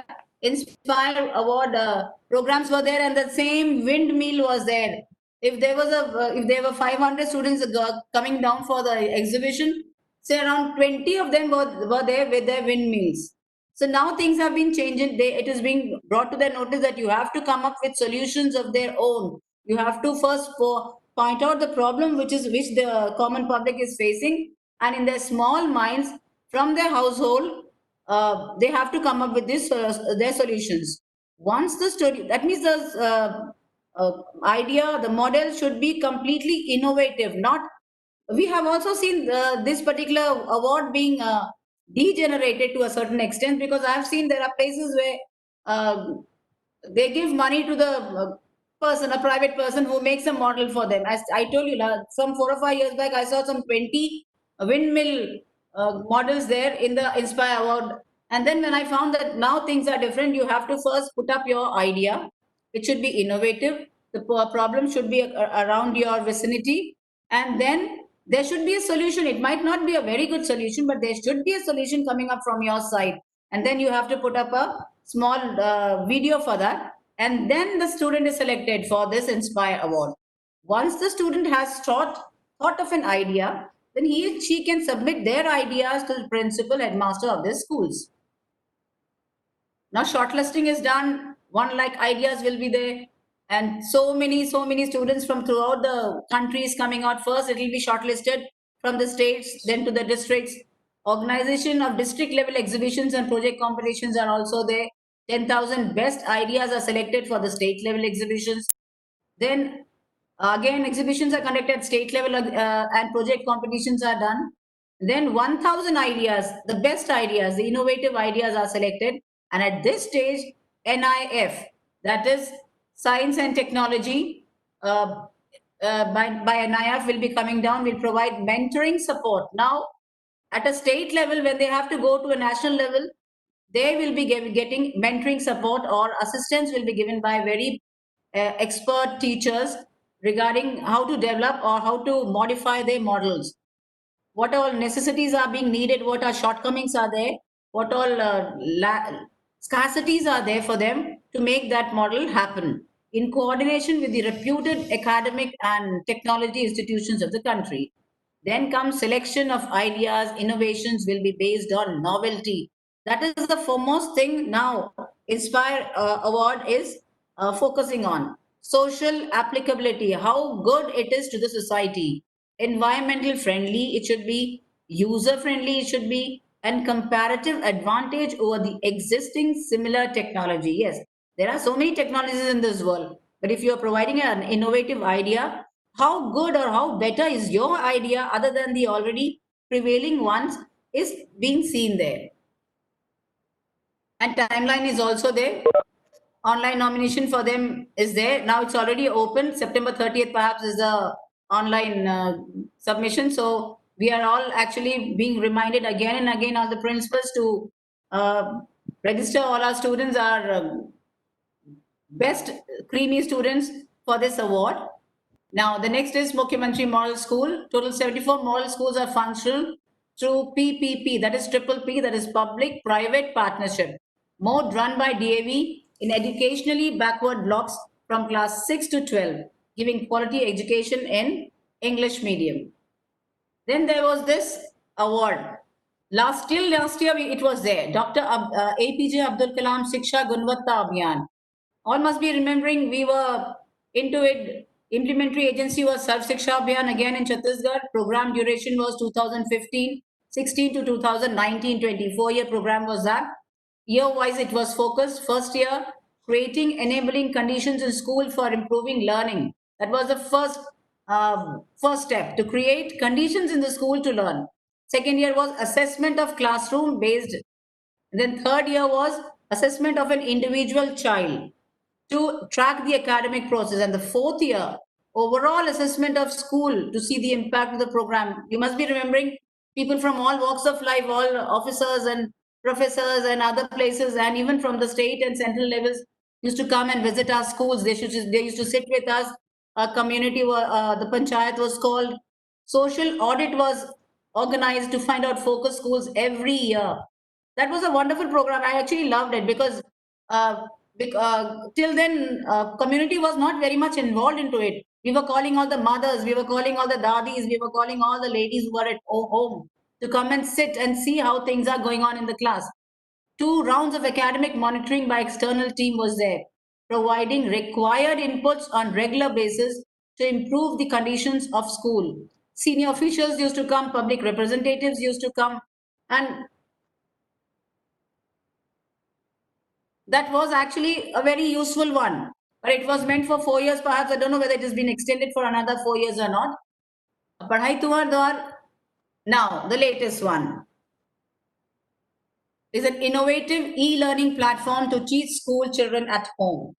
Inspire Award programs were there, and the same windmill was there. If there were 500 students coming down for the exhibition, say around 20 of them were there with their windmills. So now things have been changing. It is being brought to their notice that you have to come up with solutions of their own. You have to first point out the problem which the common public is facing, and in their small minds, from their household, they have to come up with their solutions. Once the story, that means the idea, the model should be completely innovative. Not, we have also seen this particular award being degenerated to a certain extent, because I've seen there are places where they give money to the person, a private person who makes a model for them. As I told you, some 4 or 5 years back, I saw some 20 windmill models there in the Inspire Award. And then when I found that now things are different, you have to first put up your idea. It should be innovative. The problem should be around your vicinity. And then there should be a solution. It might not be a very good solution, but there should be a solution coming up from your side. And then you have to put up a small video for that. And then the student is selected for this Inspire Award. Once the student has thought of an idea, then she can submit their ideas to the principal headmaster of the schools. Now shortlisting is done. 1 lakh ideas will be there, and so many students from throughout the country is coming out. First, it will be shortlisted from the states, then to the districts. Organization of district level exhibitions and project competitions are also there. 10,000 best ideas are selected for the state level exhibitions. Then again, exhibitions are conducted at state level and project competitions are done. Then 1,000 ideas, the best ideas, the innovative ideas are selected. And at this stage, NIF, that is Science and Technology, by NIF will be coming down, will provide mentoring support. Now, at a state level, when they have to go to a national level, they will be getting mentoring support, or assistance will be given by very expert teachers regarding how to develop or how to modify their models. What all necessities are being needed, what are shortcomings are there, what all scarcities are there for them to make that model happen in coordination with the reputed academic and technology institutions of the country. Then comes selection of ideas, innovations will be based on novelty. That is the foremost thing now Inspire Award is focusing on. Social applicability, how good it is to the society. Environmental friendly, it should be. User friendly, it should be. And comparative advantage over the existing similar technology. Yes, there are so many technologies in this world, but if you are providing an innovative idea, how good or how better is your idea other than the already prevailing ones is being seen there. And timeline is also there. Online nomination for them is there. Now it's already open. September 30th perhaps is the online submission. So we are all actually being reminded again and again, all the principals, to register all our students, our best creamy students for this award. Now, the next is Mukhyamantri Model School. Total 74 model schools are functional through PPP, that is triple P, that is public-private partnership. Mode run by DAV in educationally backward blocks from class 6 to 12, giving quality education in English medium. Then there was this award. Till last year, it was there. Dr. APJ Abdul Kalam Shiksha Gunvatta Abhiyan. All must be remembering, we were into it. Implementary agency was Sarv Shiksha Abhiyan again in Chhattisgarh. Program duration was 2015-16 to 2019-20. 4-year program was that. Year-wise, it was focused. First year, creating enabling conditions in school for improving learning. That was the first step, to create conditions in the school to learn. Second year was assessment of classroom based. Then third year was assessment of an individual child to track the academic process. And the fourth year, overall assessment of school to see the impact of the program. You must be remembering people from all walks of life, all officers and professors and other places, and even from the state and central levels used to come and visit our schools. They used to sit with us. A community, the panchayat was called. Social audit was organized to find out focus schools every year. That was a wonderful program. I actually loved it because till then community was not very much involved into it. We were calling all the mothers, we were calling all the dadis, we were calling all the ladies who were at home to come and sit and see how things are going on in the class. 2 rounds of academic monitoring by external team was there, providing required inputs on regular basis to improve the conditions of school. Senior officials used to come, public representatives used to come, and that was actually a very useful one. But it was meant for 4 years, perhaps. I don't know whether it has been extended for another 4 years or not. Padhai Tumhar Door. Now, the latest one. is an innovative e-learning platform to teach school children at home.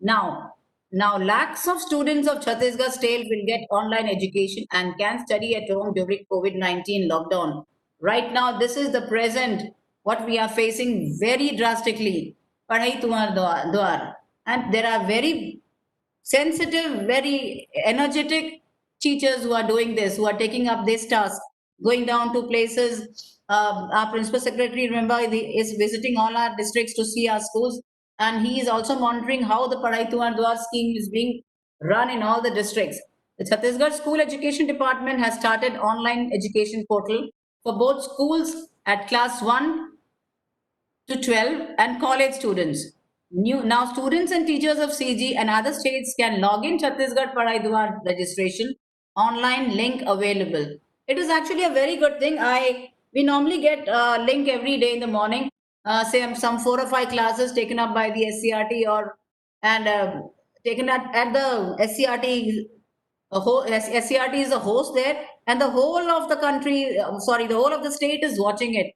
Now, lakhs of students of Chhattisgarh state will get online education and can study at home during COVID-19 lockdown. Right now, this is the present, what we are facing very drastically. Padhai tumhar dwar. And there are very sensitive, very energetic teachers who are doing this, who are taking up this task, going down to places. Our principal secretary, remember, is visiting all our districts to see our schools, and he is also monitoring how the Padhai Tumhar Dwar scheme is being run in all the districts. The Chhattisgarh School Education Department has started online education portal for both schools at class 1 to 12 and college students. Now, students and teachers of CG and other states can log in Chhattisgarh Padhai Dwar registration online link available. It is actually a very good thing. We normally get a link every day in the morning, say some 4 or 5 classes taken up by the SCRT or and taken at the SCRT. SCRT is a host there, and the whole of the country, the whole of the state is watching it.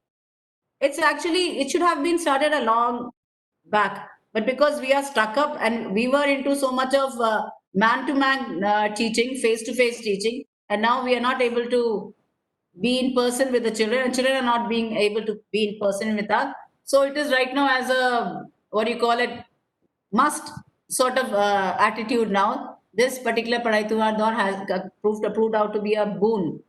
It's actually, it should have been started a long back, but because we are stuck up and we were into so much of man to man teaching, face to face teaching, and now we are not able to be in person with the children, and children are not being able to be in person with us. So it is right now as a, what do you call it, must sort of attitude now. This particular Padhai Tumhar Daur has proved out to be a boon.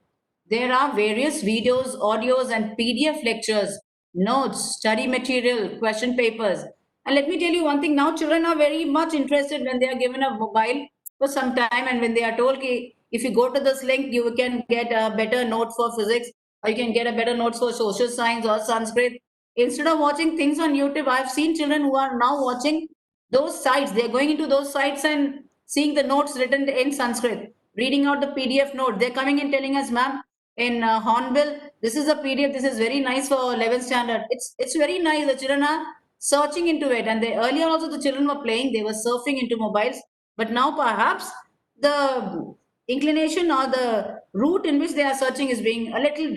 There are various videos, audios, and PDF lectures, notes, study material, question papers. And let me tell you one thing, now children are very much interested when they are given a mobile for some time, and when they are told ki, if you go to this link, you can get a better note for physics, or you can get a better notes for social science or Sanskrit. Instead of watching things on YouTube, I've seen children who are now watching those sites. They're going into those sites and seeing the notes written in Sanskrit, reading out the PDF note. They're coming in telling us, ma'am, in Hornbill, this is a PDF. This is very nice for 11th standard. It's very nice. The children are searching into it, and earlier also the children were playing. They were surfing into mobiles, but now perhaps the inclination or the route in which they are searching is being a little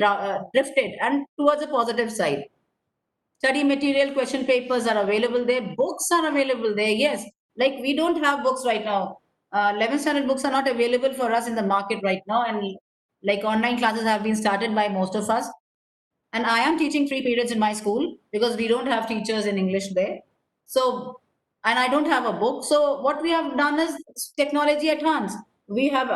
drifted and towards a positive side. Study material, question papers are available there. Books are available there. Yes, like we don't have books right now. 11th standard books are not available for us in the market right now, and like online classes have been started by most of us. And I am teaching 3 periods in my school because we don't have teachers in English there. So, and I don't have a book. So what we have done is technology advanced. We have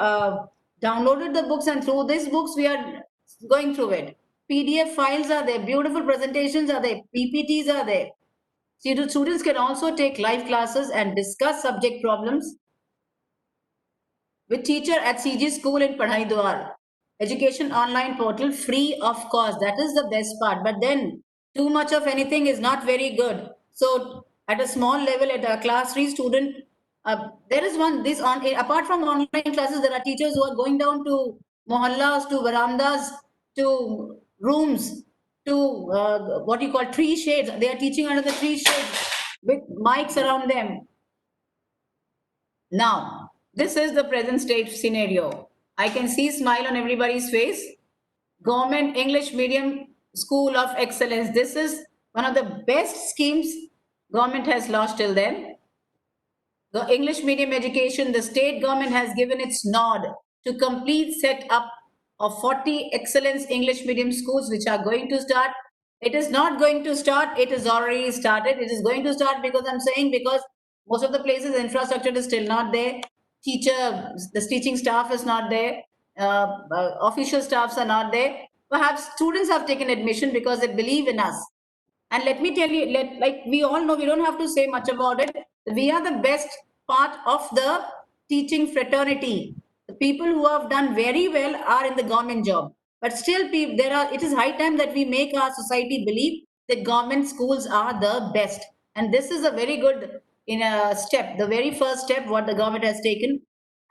downloaded the books, and through these books we are going through it. PDF files are there, beautiful presentations are there, PPTs are there. Students can also take live classes and discuss subject problems with teacher at CG school in Padhai Dwar. Education online portal free of cost. That is the best part. But then too much of anything is not very good. So at a small level, at a class 3 student, there is one, this on, apart from online classes, there are teachers who are going down to mohallas, to verandas, to rooms, to what you call tree shades. They are teaching under the tree shades with mics around them. Now, this is the present state scenario. I can see smile on everybody's face. Government English Medium School of Excellence. This is one of the best schemes government has launched till then. The English medium education, the state government has given its nod to complete set up of 40 excellence English medium schools which are going to start. It is not going to start, it is already started. It is going to start because I'm saying because most of the places infrastructure is still not there. The teaching staff is not there. Official staffs are not there. Perhaps students have taken admission because they believe in us. And let me tell you, like we all know, we don't have to say much about it. We are the best part of the teaching fraternity. The people who have done very well are in the government job. But still, it is high time that we make our society believe that government schools are the best. And this is a very good step, the very first step what the government has taken.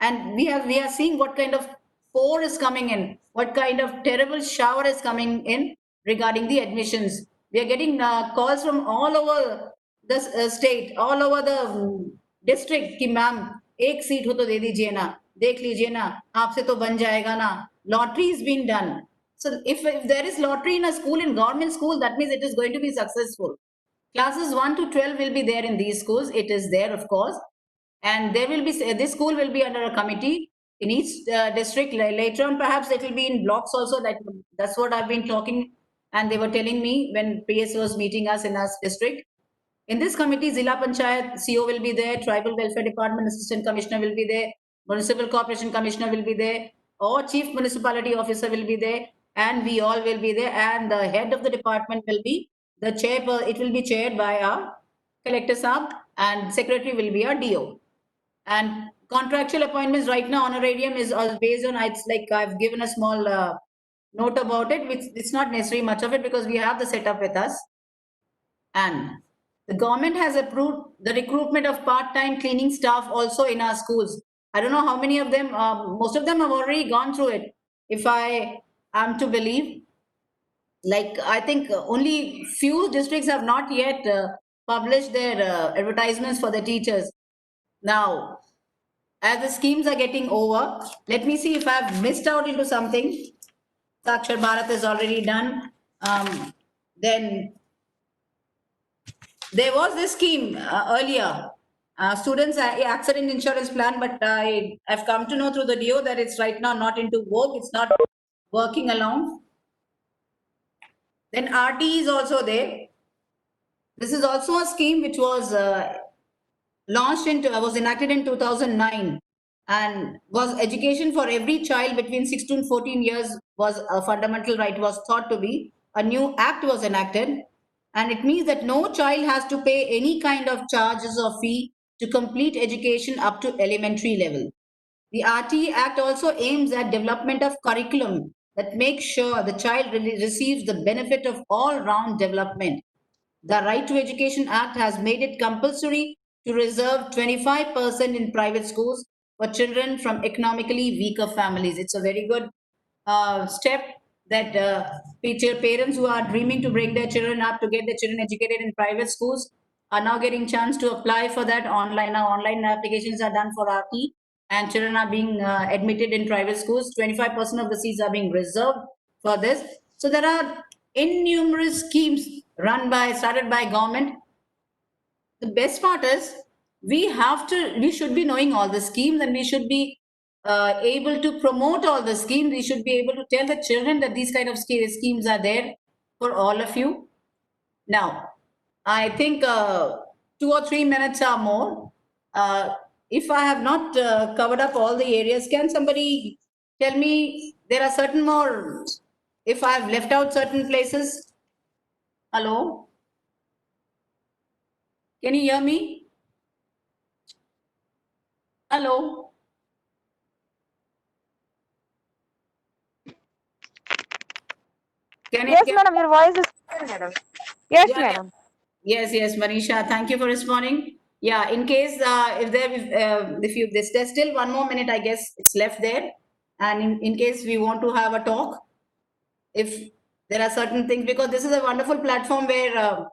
And we are seeing what kind of pour is coming in, what kind of terrible shower is coming in regarding the admissions. We are getting calls from all over the state, all over the district कि ma'am एक seat हो तो दे दीजिए ना, देख लीजिए ना, आपसे तो बन जाएगा ना. Lottery is being done. So if there is lottery in a school, in government school, that means it is going to be successful. Classes 1 to 12 will be there in these schools. It is there, of course. And there will be, this school will be under a committee in each district. Later on, perhaps it will be in blocks also. That's what I've been talking. And they were telling me when PS was meeting us in our district. In this committee, Zilla Panchayat CO will be there, Tribal Welfare Department Assistant Commissioner will be there, Municipal Corporation Commissioner will be there, or Chief Municipality Officer will be there, and we all will be there. And the head of the department will be the chair. It will be chaired by our Collector Saab, and Secretary will be our DO. And contractual appointments right now, honorarium is based on, it's like I've given a small note about it, which it's not necessarily much of it because we have the setup with us. And the government has approved the recruitment of part-time cleaning staff also in our schools. I don't know how many of them, most of them have already gone through it. If I am to believe, like I think only few districts have not yet published their advertisements for the teachers. Now, as the schemes are getting over, let me see if I've missed out into something. Sakshar Bharat is already done. Then there was this scheme earlier, students accident insurance plan, but I've come to know through the DO that it's right now not into vogue. It's not working along. Then RT is also there. This is also a scheme which was was enacted in 2009, and was education for every child between 6 to 14 years was a fundamental right, was thought to be. A new act was enacted, and it means that no child has to pay any kind of charges or fee to complete education up to elementary level. The RTE Act also aims at development of curriculum that makes sure the child really receives the benefit of all-round development. The Right to Education Act has made it compulsory to reserve 25% in private schools for children from economically weaker families. It's a very good step that parents who are dreaming to bring their children up, to get their children educated in private schools, are now getting chance to apply for that online. Now online applications are done for RT, and children are being admitted in private schools. 25% of the seats are being reserved for this. So there are innumerable schemes started by government. The best part is we should be knowing all the schemes, and we should be able to promote all the schemes. We should be able to tell the children that these kind of schemes are there for all of you. Now, I think 2 or 3 minutes or more. If I have not covered up all the areas, can somebody tell me there are certain more, if I have left out certain places? Hello? Can you hear me? Hello? Yes, madam, your voice is clear, madam. Yes, Yeah, madam. Yes, Manisha. Thank you for responding. Yeah, in case there's still 1 more minute, I guess it's left there. And in case we want to have a talk, if there are certain things, because this is a wonderful platform where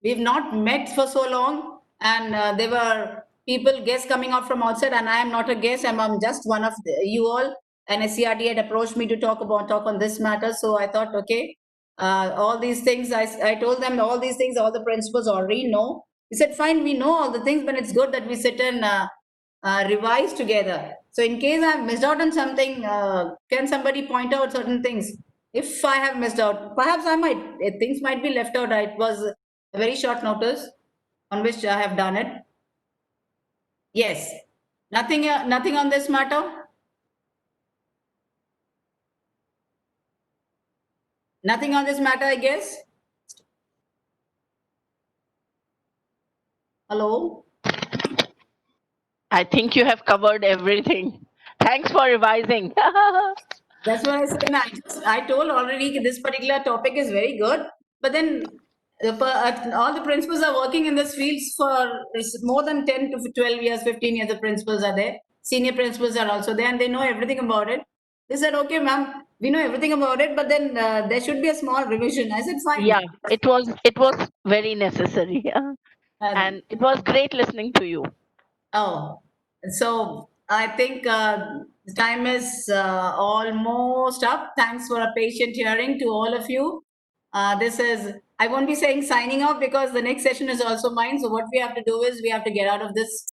we've not met for so long, and there were guests coming out from outside, and I am not a guest. I'm just one of you all. And SCRT had approached me to talk on this matter. So I thought, okay, all these things, I told them all these things, all the principals already know. He said, fine, we know all the things, but it's good that we sit and revise together. So in case I've missed out on something, can somebody point out certain things? If I have missed out, perhaps things might be left out. It was a very short notice on which I have done it. Yes. Nothing on this matter? Nothing on this matter, I guess? Hello? I think you have covered everything. Thanks for revising. That's what I said. And I told already this particular topic is very good, but then all the principals are working in this field for more than 10 to 12 years, 15 years. The principals are there. Senior principals are also there, and they know everything about it. They said, okay, ma'am, we know everything about it, but then there should be a small revision. I said, fine. Yeah, it was very necessary. And it was great listening to you. Oh, so I think the time is almost up. Thanks for a patient hearing to all of you. This is, I won't be saying signing off because the next session is also mine. So what we have to do is we have to get out of this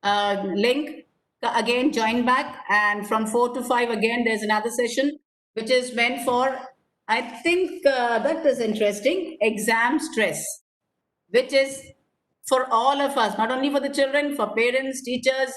link, again, join back. And from 4 to 5, again, there's another session, which is meant for, I think that is interesting, exam stress, which is for all of us, not only for the children, for parents, teachers,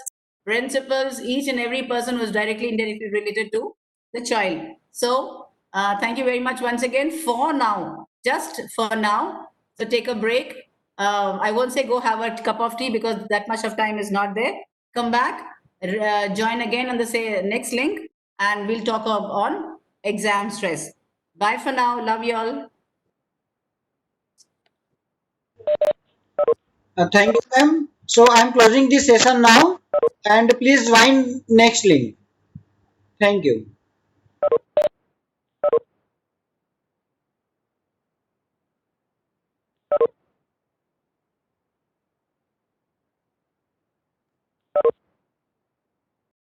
principals, each and every person who is directly, indirectly related to the child. So, thank you very much once again for now, just for now. So, take a break. I won't say go have a cup of tea because that much of time is not there. Come back, join again on the next link, and we'll talk on exam stress. Bye for now. Love you all. Thank you, ma'am. So I'm closing this session now, and please join next link. Thank you.